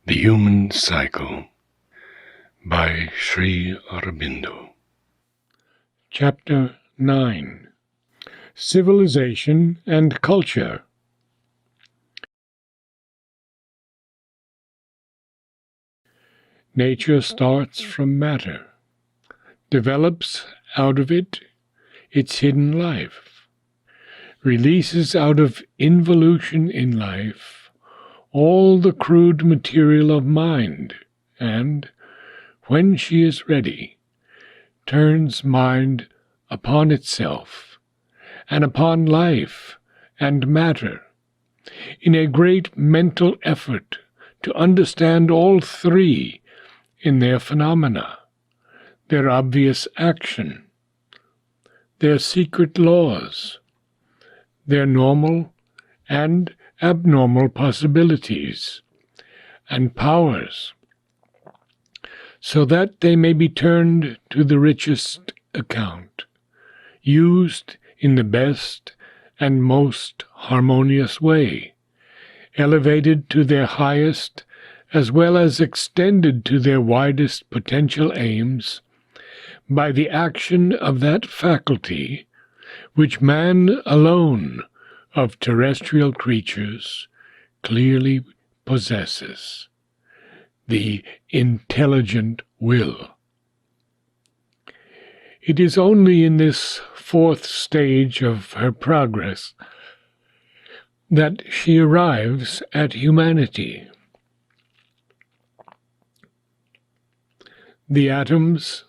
The Human Cycle by Sri Aurobindo. Chapter 9. Civilization and Culture. Nature starts from matter, develops out of it its hidden life, releases out of involution in life all the crude material of mind, and, when she is ready, turns mind upon itself, and upon life and matter, in a great mental effort to understand all three in their phenomena, their obvious action, their secret laws, their normal and abnormal possibilities and powers, so that they may be turned to the richest account, used in the best and most harmonious way, elevated to their highest as well as extended to their widest potential aims by the action of that faculty which man alone of terrestrial creatures clearly possesses, the intelligent will. It is only in this fourth stage of her progress that she arrives at humanity. The atoms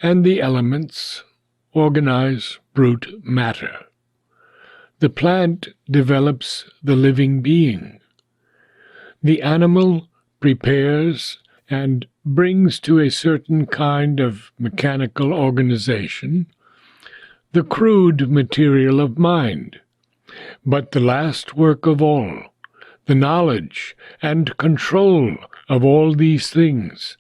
and the elements organize brute matter. The plant develops the living being. The animal prepares and brings to a certain kind of mechanical organization the crude material of mind. But the last work of all, the knowledge and control of all these things,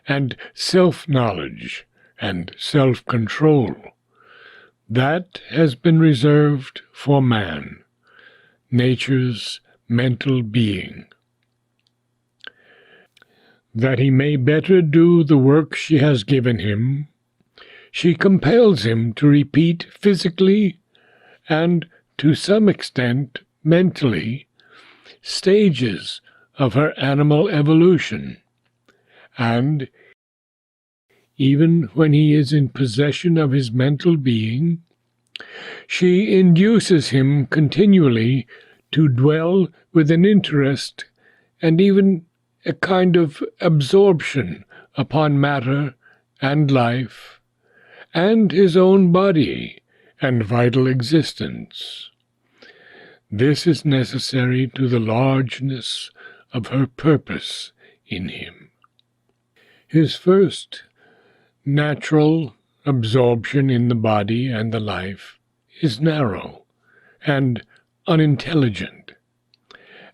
and self-knowledge and self-control, that has been reserved for man, nature's mental being. That he may better do the work she has given him, she compels him to repeat physically and, to some extent, mentally, stages of her animal evolution, and, even when he is in possession of his mental being, she induces him continually to dwell with an interest and even a kind of absorption upon matter and life, and his own body and vital existence. This is necessary to the largeness of her purpose in him. His first natural absorption in the body and the life is narrow and unintelligent.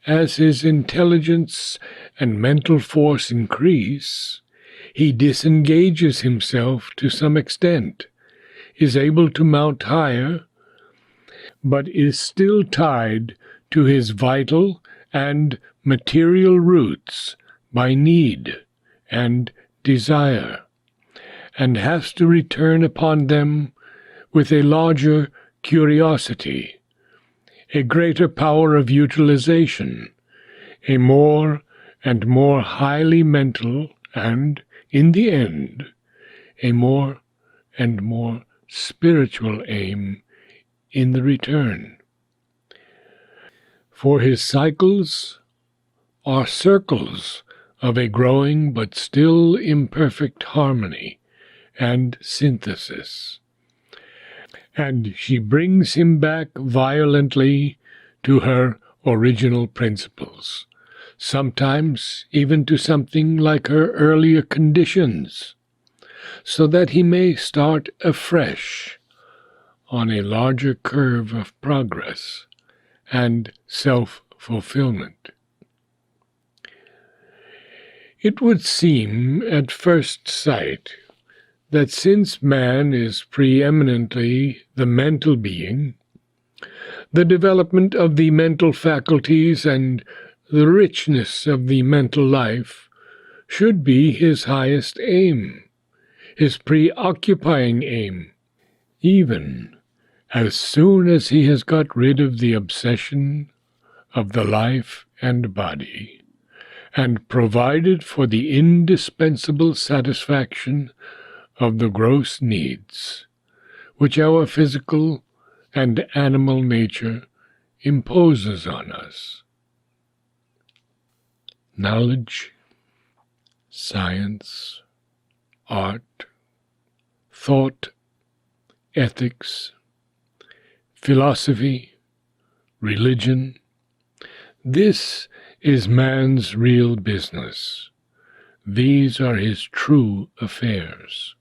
As his intelligence and mental force increase, he disengages himself to some extent, is able to mount higher, but is still tied to his vital and material roots by need and desire, and has to return upon them with a larger curiosity, a greater power of utilization, a more and more highly mental, and, in the end, a more and more spiritual aim in the return. For his cycles are circles of a growing but still imperfect harmony and synthesis, and she brings him back violently to her original principles, sometimes even to something like her earlier conditions, so that he may start afresh on a larger curve of progress and self-fulfillment. It would seem at first sight that since man is preeminently the mental being, the development of the mental faculties and the richness of the mental life should be his highest aim, his preoccupying aim, even as soon as he has got rid of the obsession of the life and body, and provided for the indispensable satisfaction of the gross needs, which our physical and animal nature imposes on us. Knowledge, science, art, thought, ethics, philosophy, religion, this is man's real business. These are his true affairs.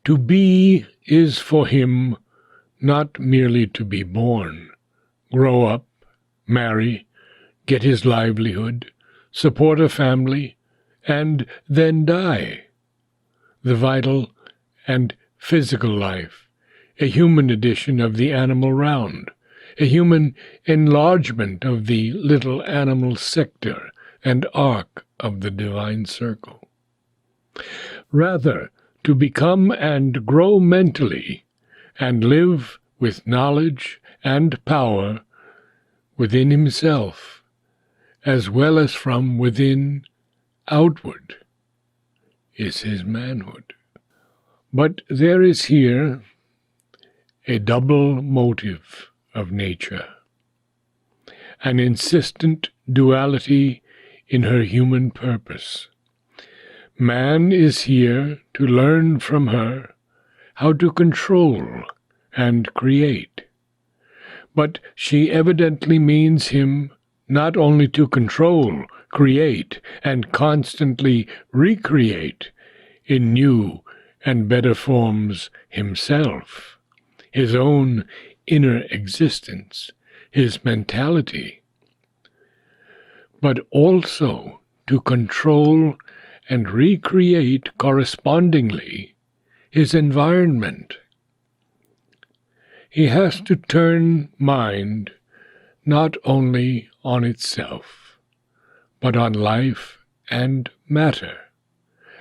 To be is for him not merely to be born, grow up, marry, get his livelihood, support a family, and then die. The vital and physical life, a human edition of the animal round, a human enlargement of the little animal sector and arc of the divine circle. Rather, to become and grow mentally, and live with knowledge and power within himself, as well as from within outward, is his manhood. But there is here a double motive of nature, an insistent duality in her human purpose. Man is here to learn from her how to control and create, but she evidently means him not only to control, create, and constantly recreate in new and better forms himself, his own inner existence, his mentality, but also to control and recreate correspondingly his environment. He has to turn mind not only on itself, but on life and matter,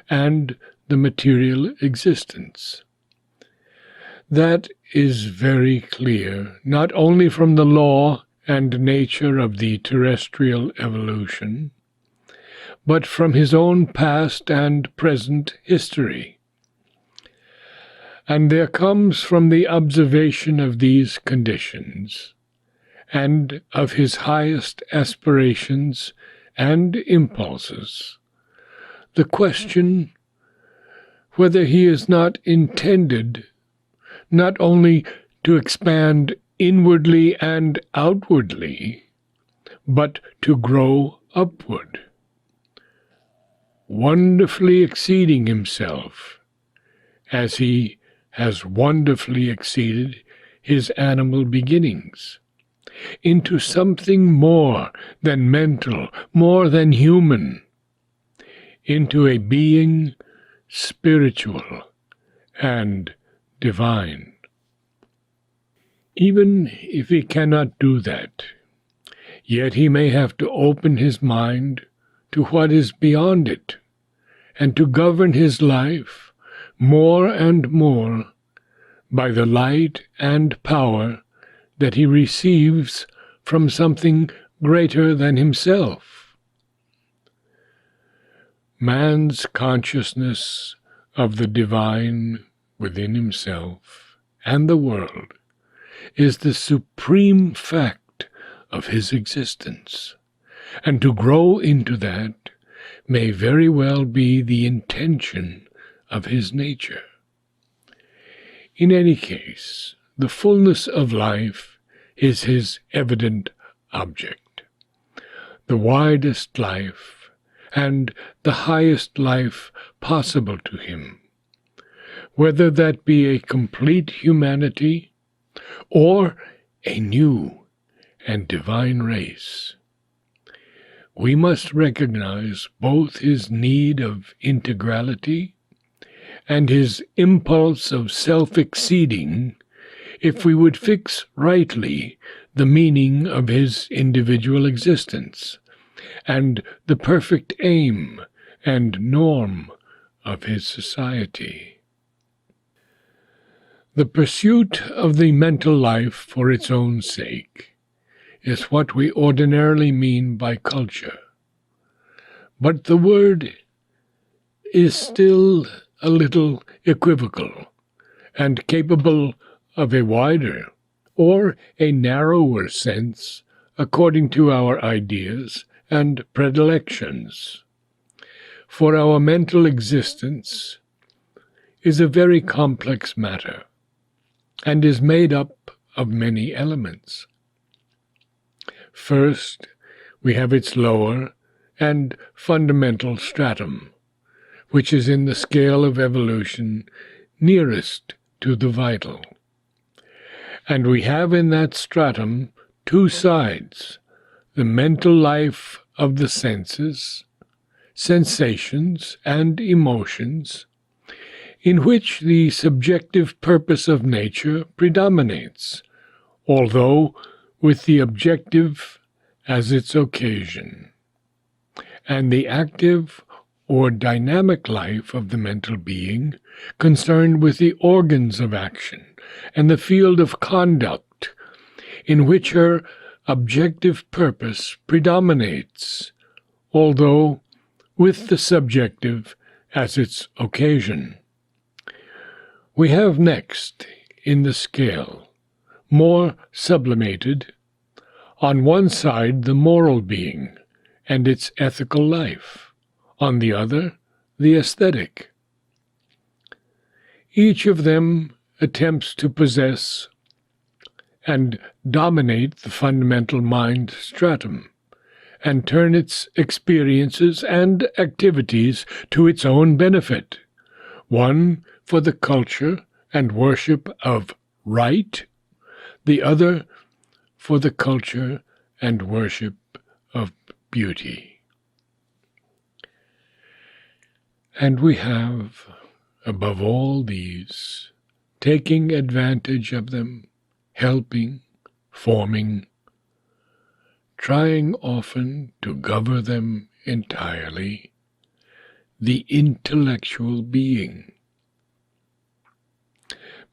and the material existence. That is very clear, not only from the law and nature of the terrestrial evolution, but from his own past and present history. And there comes from the observation of these conditions, and of his highest aspirations and impulses, the question whether he is not intended not only to expand inwardly and outwardly, but to grow upward, wonderfully exceeding himself, as he has wonderfully exceeded his animal beginnings, into something more than mental, more than human, into a being spiritual and divine. Even if he cannot do that, yet he may have to open his mind to what is beyond it, and to govern his life more and more by the light and power that he receives from something greater than himself. Man's consciousness of the divine within himself and the world is the supreme fact of his existence, and to grow into that may very well be the intention of his nature. In any case, the fullness of life is his evident object, the widest life and the highest life possible to him, whether that be a complete humanity or a new and divine race. We must recognize both his need of integrality and his impulse of self-exceeding if we would fix rightly the meaning of his individual existence, and the perfect aim and norm of his society. The pursuit of the mental life for its own sake is what we ordinarily mean by culture. But the word is still a little equivocal and capable of a wider or a narrower sense according to our ideas and predilections. For our mental existence is a very complex matter and is made up of many elements. First, we have its lower and fundamental stratum, which is in the scale of evolution nearest to the vital. And we have in that stratum two sides, the mental life of the senses, sensations, and emotions, in which the subjective purpose of nature predominates, although with the objective as its occasion, and the active or dynamic life of the mental being concerned with the organs of action and the field of conduct in which her objective purpose predominates, although with the subjective as its occasion. We have next, in the scale, more sublimated, on one side the moral being and its ethical life, on the other the aesthetic. Each of them attempts to possess and dominate the fundamental mind stratum, and turn its experiences and activities to its own benefit, one for the culture and worship of right, the other for the culture and worship of beauty. And we have, above all these, taking advantage of them, helping, forming, trying often to govern them entirely, the intellectual being.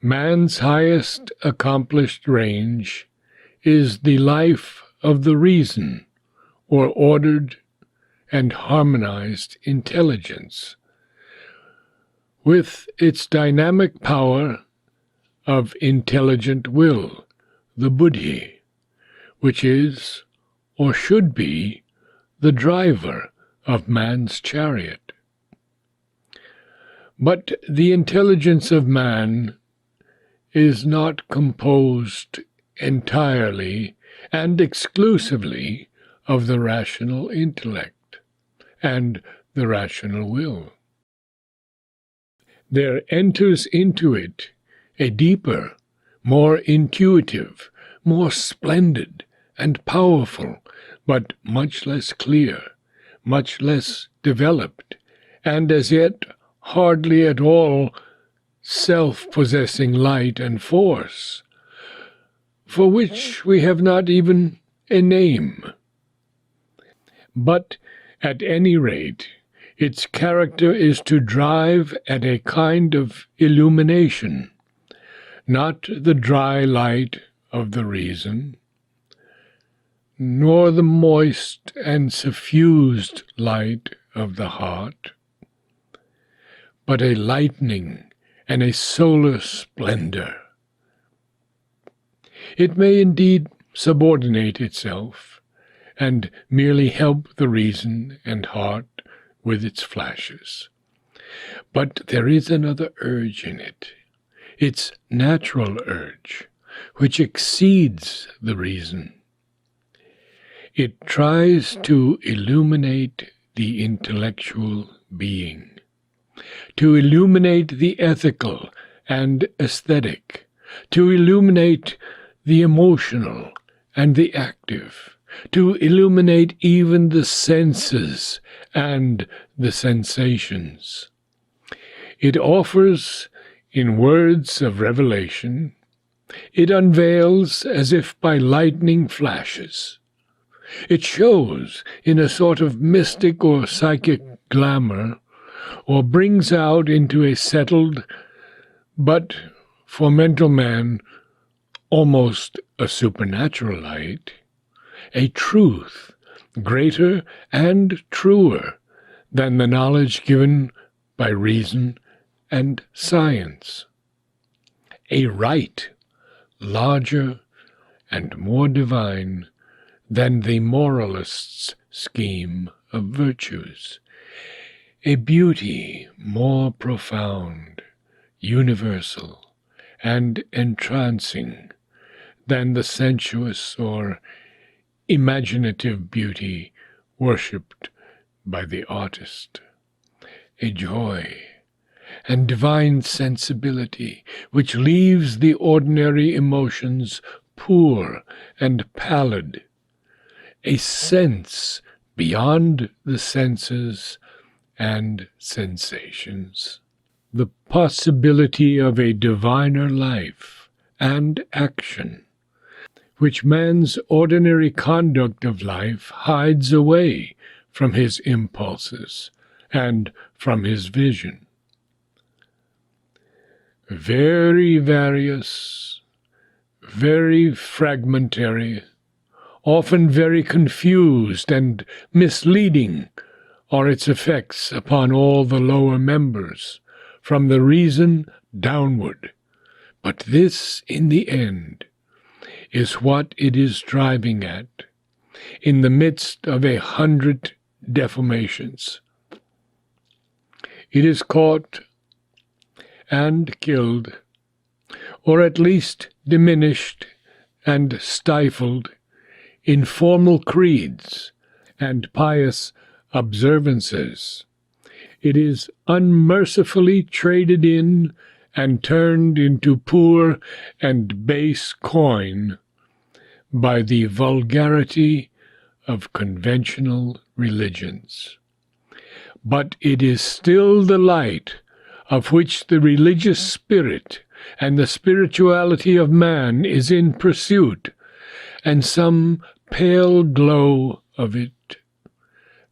Man's highest accomplished range is the life of the reason, or ordered and harmonized intelligence, with its dynamic power of intelligent will, the buddhi, which is, or should be, the driver of man's chariot. But the intelligence of man is not composed entirely and exclusively of the rational intellect and the rational will. There enters into it a deeper, more intuitive, more splendid and powerful, but much less clear, much less developed, and as yet hardly at all self-possessing light and force, for which we have not even a name. But at any rate, its character is to drive at a kind of illumination, not the dry light of the reason, nor the moist and suffused light of the heart, but a lightning and a solar splendor. It may indeed subordinate itself, and merely help the reason and heart with its flashes. But there is another urge in it, its natural urge, which exceeds the reason. It tries to illuminate the intellectual being, to illuminate the ethical and aesthetic, to illuminate the emotional and the active, to illuminate even the senses and the sensations. It offers, in words of revelation, It unveils as if by lightning flashes. It shows in a sort of mystic or psychic glamour, or brings out into a settled, but for mental man, almost a supernatural light, a truth greater and truer than the knowledge given by reason and science, a right larger and more divine than the moralist's scheme of virtues, a beauty more profound, universal, and entrancing than the sensuous or imaginative beauty worshipped by the artist, a joy and divine sensibility which leaves the ordinary emotions poor and pallid, a sense beyond the senses and sensations, the possibility of a diviner life and action, which man's ordinary conduct of life hides away from his impulses and from his vision. Very various, very fragmentary, often very confused and misleading are its effects upon all the lower members, from the reason downward. But this, in the end, is what it is driving at, in the midst of 100 deformations. It is caught and killed, or at least diminished and stifled in formal creeds and pious observances. It is unmercifully traded in and turned into poor and base coin by the vulgarity of conventional religions. But it is still the light of which the religious spirit and the spirituality of man is in pursuit, and some pale glow of it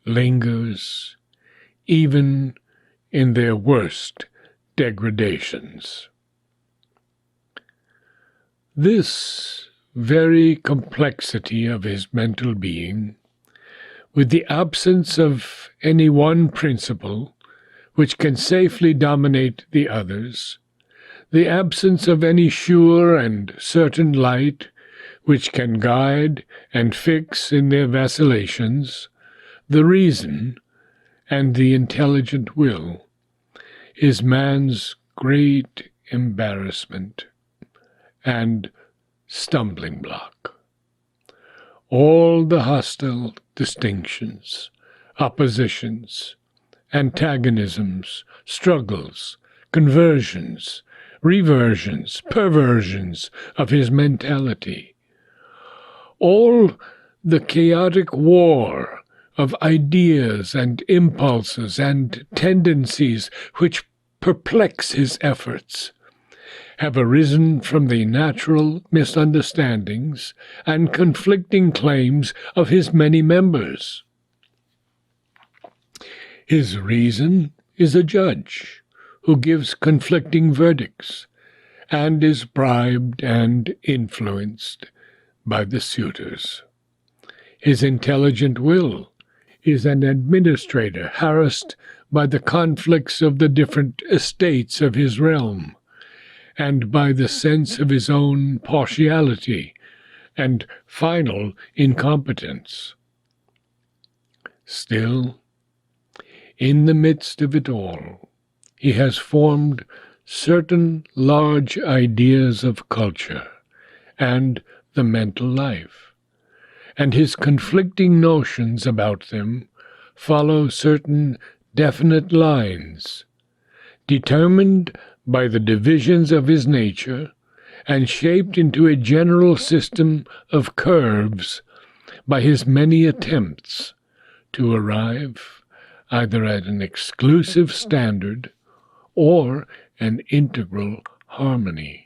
lingers even in their worst degradations. This very complexity of his mental being, with the absence of any one principle which can safely dominate the others, the absence of any sure and certain light which can guide and fix in their vacillations the reason and the intelligent will, is man's great embarrassment and stumbling block. All the hostile distinctions, oppositions, antagonisms, struggles, conversions, reversions, perversions of his mentality, all the chaotic war of ideas and impulses and tendencies which perplex his efforts, have arisen from the natural misunderstandings and conflicting claims of his many members. His reason is a judge who gives conflicting verdicts and is bribed and influenced by the suitors. His intelligent will is an administrator harassed by the conflicts of the different estates of his realm, and by the sense of his own partiality and final incompetence. Still, in the midst of it all, he has formed certain large ideas of culture and the mental life, and his conflicting notions about them follow certain definite lines, determined by the divisions of his nature and shaped into a general system of curves by his many attempts to arrive either at an exclusive standard or an integral harmony.